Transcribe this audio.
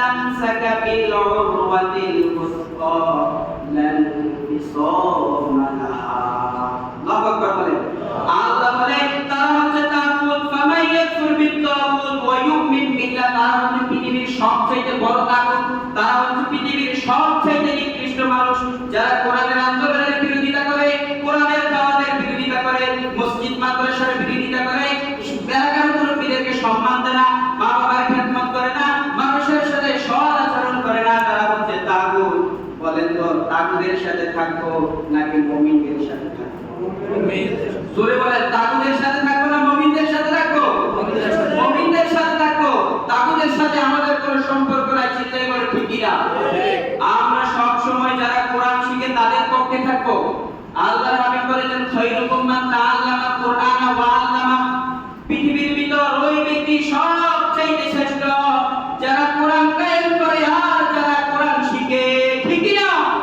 ইসতামসাকা বিল উরওয়াতিল উসকা লান ফিসামা লাহা। আল্লাহু আকবার বলেন। আল্লাহ বলেন তারা হচ্ছে তাগুত, ফামান ইয়াকফুর বিত-তাগুত ওয়া ইউমিন বিল্লাহ, তারা হচ্ছে পৃথিবীর সবচেয়ে বড় তাগুত, তারা হচ্ছে পৃথিবীর সবচেয়ে নিকৃষ্ট মানুষ, যারা কোরআনের আন্দোলনের বিরোধিতা করে, কোরআনের দাওয়াতের বিরোধিতা করে, মসজিদ মাদ্রাসার বিরোধিতা করে, এলাকার মুরব্বিদেরকে সম্মান দেয় না, মা বাবার খেদমত করে না, মানুষের সাথে সৎ আচরণ করে না, তারা হচ্ছে তাগুত। বলেন তো তাগুতের সাথে থাকবো নাকি মুমিনদের সাথে থাকবো? জোরে বলেন, তাগুতের সাথে থাকবো না মুমিনদের সাথে থাকবো? মুমিনদের সাথে থাকবো। তাগুতের সাথে আমাদের কোনো সম্পর্ক নাই, চিন্তা করে ঠিক কিনা? আমরা সব সময় যারা কোরআন শিখে তাদের পক্ষে থাকবো। আল্লাহর হাবিব বলেছেন খায়রুকুম মান তাআল্লামা